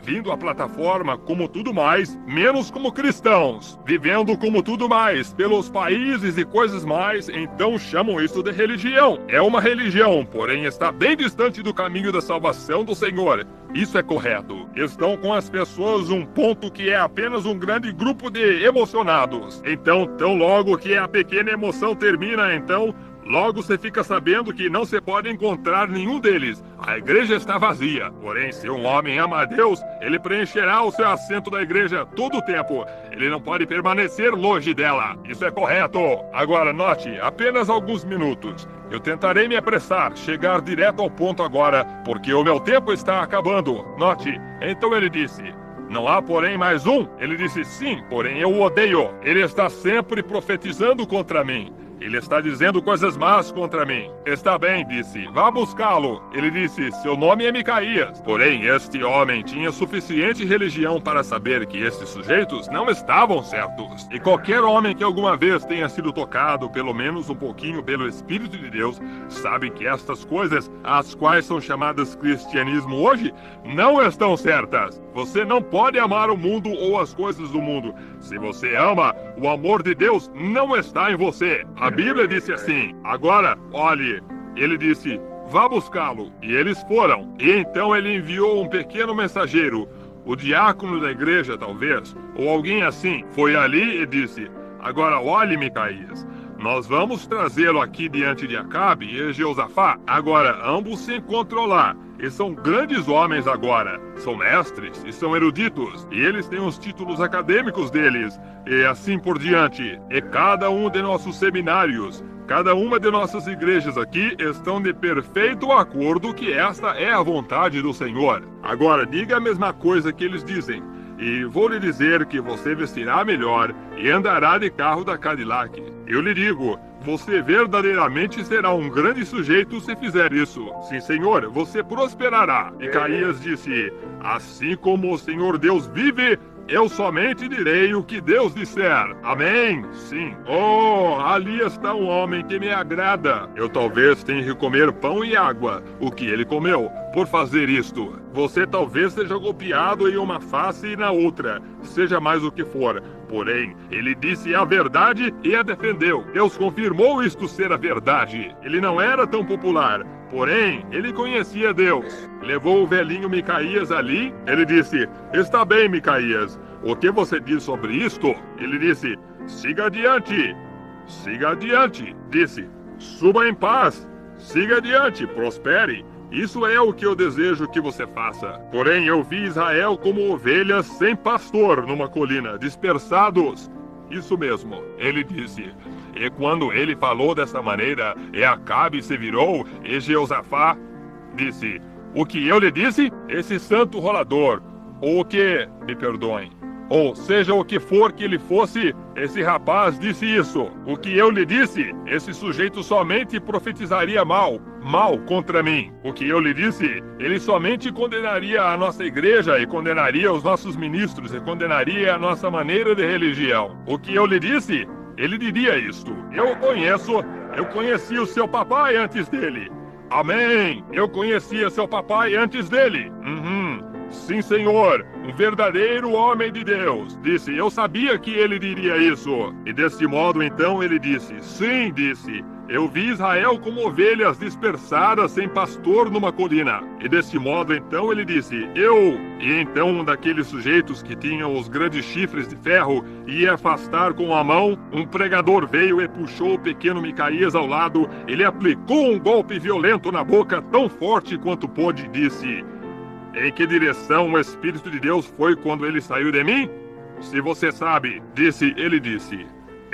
vindo à plataforma como tudo mais, menos como cristãos, vivendo como tudo mais, pelos países e coisas mais, então chamam isso de religião. É uma religião, porém está bem distante do caminho da salvação do Senhor. Isso é correto. Estão com as pessoas um ponto que é apenas um grande grupo de emocionados. Então, tão logo que a pequena emoção termina, então, logo você fica sabendo que não se pode encontrar nenhum deles. A igreja está vazia. Porém, se um homem ama a Deus, ele preencherá o seu assento da igreja todo o tempo. Ele não pode permanecer longe dela. Isso é correto. Agora, note, apenas alguns minutos. Eu tentarei me apressar, chegar direto ao ponto agora, porque o meu tempo está acabando. Note, então ele disse: não há, porém, mais um? Ele disse: sim, porém eu o odeio. Ele está sempre profetizando contra mim. Ele está dizendo coisas más contra mim. Está bem, disse, vá buscá-lo. Ele disse, seu nome é Micaías. Porém, este homem tinha suficiente religião para saber que estes sujeitos não estavam certos. E qualquer homem que alguma vez tenha sido tocado, pelo menos um pouquinho, pelo Espírito de Deus, sabe que estas coisas, as quais são chamadas cristianismo hoje, não estão certas. Você não pode amar o mundo ou as coisas do mundo. Se você ama, o amor de Deus não está em você. A Bíblia disse assim. Agora, olhe, ele disse, vá buscá-lo. E eles foram. E então ele enviou um pequeno mensageiro, o diácono da igreja, talvez, ou alguém assim, foi ali e disse, agora olhe, Micaías, nós vamos trazê-lo aqui diante de Acabe e Jeosafá. Agora, ambos se encontram lá. E são grandes homens agora. São mestres e são eruditos. E eles têm os títulos acadêmicos deles. E assim por diante. E cada um de nossos seminários, cada uma de nossas igrejas aqui estão de perfeito acordo que esta é a vontade do Senhor. Agora, diga a mesma coisa que eles dizem. E vou lhe dizer que você vestirá melhor e andará de carro da Cadillac. Eu lhe digo, você verdadeiramente será um grande sujeito se fizer isso. Sim, Senhor, você prosperará. Micaías disse, assim como o Senhor Deus vive, eu somente direi o que Deus disser. Amém? Sim. Oh, ali está um homem que me agrada. Eu talvez tenha que comer pão e água, o que ele comeu, por fazer isto. Você talvez seja golpeado em uma face e na outra, seja mais o que for. Porém, ele disse a verdade e a defendeu. Deus confirmou isto ser a verdade. Ele não era tão popular, porém, ele conhecia Deus. Levou o velhinho Micaías ali. Ele disse, está bem, Micaías. O que você diz sobre isto? Ele disse, siga adiante. Siga adiante. Disse, suba em paz. Siga adiante, prospere. Isso é o que eu desejo que você faça. Porém, eu vi Israel como ovelhas sem pastor numa colina, dispersados. Isso mesmo, ele disse. E quando ele falou dessa maneira, e Acabe se virou, e Jeosafá disse, o que eu lhe disse? Esse santo rolador, ou o que, me perdoem, ou seja o que for que ele fosse, esse rapaz disse isso. O que eu lhe disse, esse sujeito somente profetizaria mal contra mim. O que eu lhe disse, ele somente condenaria a nossa igreja e condenaria os nossos ministros e condenaria a nossa maneira de religião. O que eu lhe disse, ele diria isto. Eu conheci o seu papai antes dele. Amém! Eu conhecia seu papai antes dele. Sim, Senhor, um verdadeiro homem de Deus. Disse, eu sabia que ele diria isso. E desse modo, então, ele disse, sim, disse, eu vi Israel como ovelhas dispersadas sem pastor numa colina. E desse modo, então, ele disse, E então um daqueles sujeitos que tinham os grandes chifres de ferro ia afastar com a mão, um pregador veio e puxou o pequeno Micaías ao lado. Ele aplicou um golpe violento na boca, tão forte quanto pôde, e disse, em que direção o Espírito de Deus foi quando ele saiu de mim? Se você sabe, ele disse,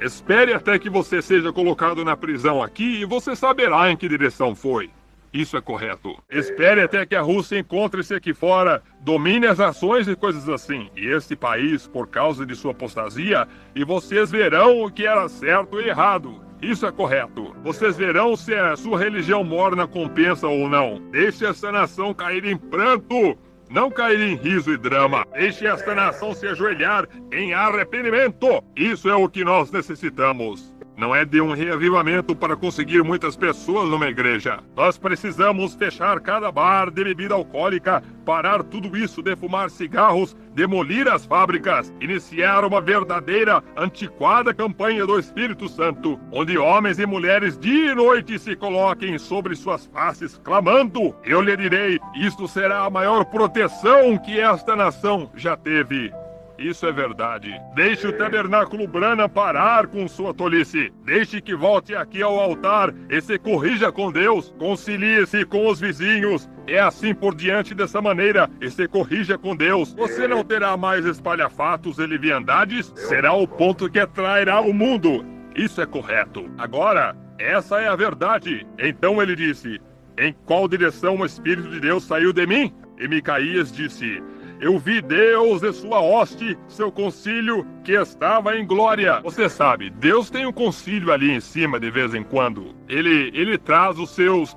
espere até que você seja colocado na prisão aqui e você saberá em que direção foi. Isso é correto. Espere até que a Rússia encontre-se aqui fora, domine as ações e coisas assim, e este país por causa de sua apostasia, e vocês verão o que era certo e errado. Isso é correto. Vocês verão se a sua religião morna compensa ou não. Deixe esta nação cair em pranto, não cair em riso e drama. Deixe esta nação se ajoelhar em arrependimento. Isso é o que nós necessitamos. não é de um reavivamento para conseguir muitas pessoas numa igreja. Nós precisamos fechar cada bar de bebida alcoólica, parar tudo isso de fumar cigarros, demolir as fábricas, iniciar uma verdadeira, antiquada campanha do Espírito Santo, onde homens e mulheres dia e noite se coloquem sobre suas faces, clamando: eu lhe direi, isto será a maior proteção que esta nação já teve. Isso é verdade. Deixe o Tabernáculo Branham parar com sua tolice. Deixe que volte aqui ao altar e se corrija com Deus. Concilie-se com os vizinhos. É assim por diante, dessa maneira, e se corrija com Deus. Você não terá mais espalhafatos e leviandades. Será o ponto que atrairá o mundo. Isso é correto. Agora, essa é a verdade. Então ele disse: em qual direção o Espírito de Deus saiu de mim? E Micaías disse: eu vi Deus e sua hoste, seu concílio, que estava em glória. Você sabe, Deus tem um concílio ali em cima de vez em quando. Ele traz os seus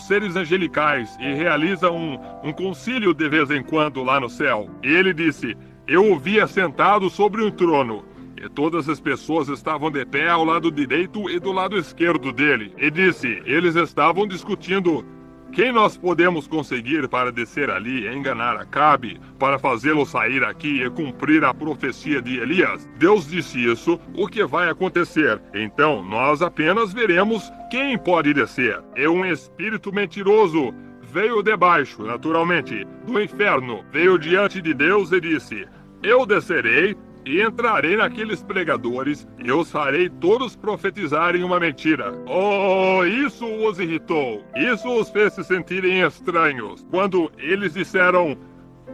seres angelicais e realiza um concílio de vez em quando lá no céu. E ele disse: eu o via sentado sobre um trono, e todas as pessoas estavam de pé ao lado direito e do lado esquerdo dele. E disse: eles estavam discutindo: quem nós podemos conseguir para descer ali e enganar Acabe, para fazê-lo sair aqui e cumprir a profecia de Elias? Deus disse isso, o que vai acontecer? Então nós apenas veremos quem pode descer. É um espírito mentiroso. Veio de baixo, naturalmente, do inferno. Veio diante de Deus e disse: eu descerei e entrarei naqueles pregadores, e os farei todos profetizarem uma mentira. Oh, isso os irritou. Isso os fez se sentirem estranhos. Quando eles disseram: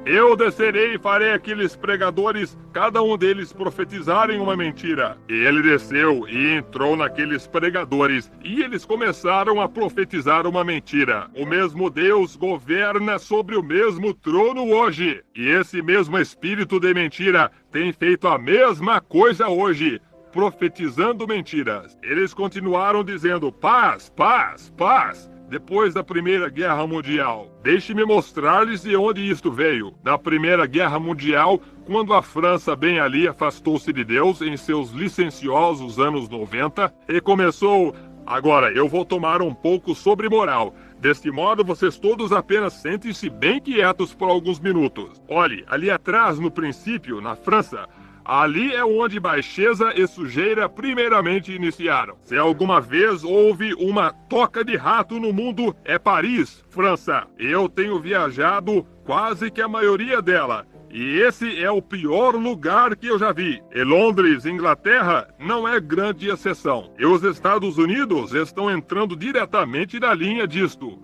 eu descerei e farei aqueles pregadores, cada um deles profetizarem uma mentira. E ele desceu e entrou naqueles pregadores, e eles começaram a profetizar uma mentira. O mesmo Deus governa sobre o mesmo trono hoje. E esse mesmo espírito de mentira tem feito a mesma coisa hoje, profetizando mentiras. Eles continuaram dizendo: paz, paz, paz. Depois da Primeira Guerra Mundial. Deixe-me mostrar-lhes de onde isto veio. Na Primeira Guerra Mundial, quando a França bem ali afastou-se de Deus em seus licenciosos anos 90 e começou... Agora, eu vou tomar um pouco sobre moral. Deste modo, vocês todos apenas sentem-se bem quietos por alguns minutos. Olhe, ali atrás, no princípio, na França... ali é onde baixeza e sujeira primeiramente iniciaram. Se alguma vez houve uma toca de rato no mundo, é Paris, França. Eu tenho viajado quase que a maioria dela. E esse é o pior lugar que eu já vi. E Londres, Inglaterra, não é grande exceção. E os Estados Unidos estão entrando diretamente na linha disto.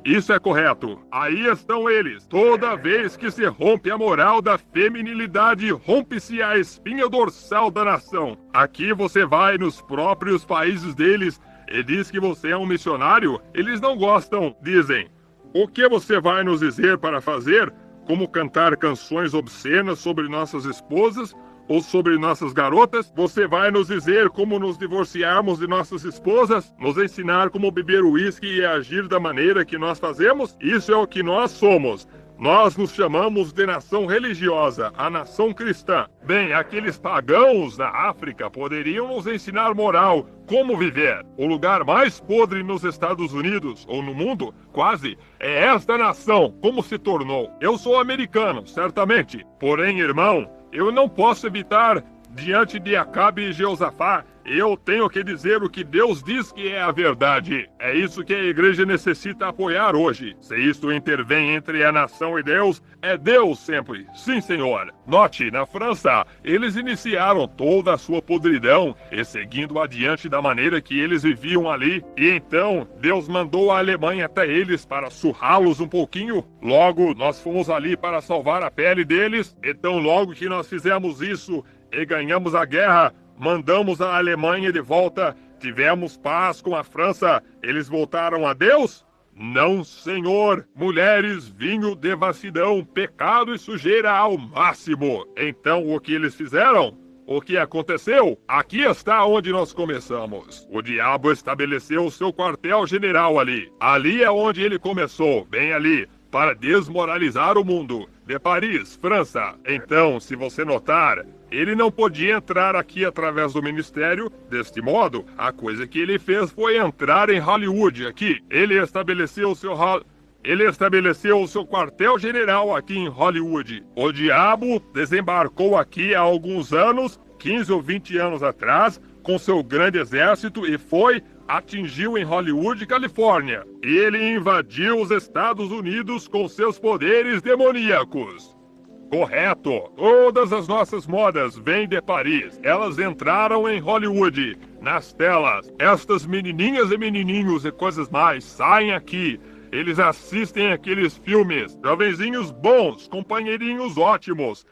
Isso é correto. Aí estão eles. Toda vez que se rompe a moral da feminilidade, rompe-se a espinha dorsal da nação. Aqui você vai nos próprios países deles e diz que você é um missionário. Eles não gostam. Dizem: o que você vai nos dizer para fazer? Como cantar canções obscenas sobre nossas esposas? Ou sobre nossas garotas? Você vai nos dizer como nos divorciarmos de nossas esposas? Nos ensinar como beber uísque e agir da maneira que nós fazemos? Isso é o que nós somos. Nós nos chamamos de nação religiosa, a nação cristã. Bem, aqueles pagãos na África poderiam nos ensinar moral, como viver. O lugar mais podre nos Estados Unidos, ou no mundo, quase, é esta nação, como se tornou. Eu sou americano, certamente. Porém, irmão, eu não posso evitar, diante de Acabe e Jeosafá, eu tenho que dizer o que Deus diz que é a verdade. É isso que a igreja necessita apoiar hoje. Se isto intervém entre a nação e Deus, é Deus sempre. Sim, Senhor. Note, na França, eles iniciaram toda a sua podridão e seguindo adiante da maneira que eles viviam ali. E então, Deus mandou a Alemanha até eles para surrá-los um pouquinho. Logo, nós fomos ali para salvar a pele deles. Então, logo que nós fizemos isso e ganhamos a guerra, mandamos a Alemanha de volta, tivemos paz com a França, eles voltaram a Deus? Não, senhor. Mulheres, vinho, devassidão, pecado e sujeira ao máximo. Então, o que eles fizeram? O que aconteceu? Aqui está onde nós começamos. O diabo estabeleceu o seu quartel-general ali. Ali é onde ele começou, bem ali, para desmoralizar o mundo. De Paris, França. Então, se você notar, Ele não podia entrar aqui através do ministério. Deste modo, a coisa que ele fez foi entrar em Hollywood aqui. Ele estabeleceu o seu quartel-general aqui em Hollywood. O diabo desembarcou aqui há alguns anos, 15 ou 20 anos atrás, com seu grande exército e atingiu em Hollywood, Califórnia. Ele invadiu os Estados Unidos com seus poderes demoníacos. Correto. Todas as nossas modas vêm de Paris. Elas entraram em Hollywood, nas telas. Estas menininhas e menininhos e coisas mais saem aqui. Eles assistem aqueles filmes. Jovenzinhos bons, companheirinhos ótimos.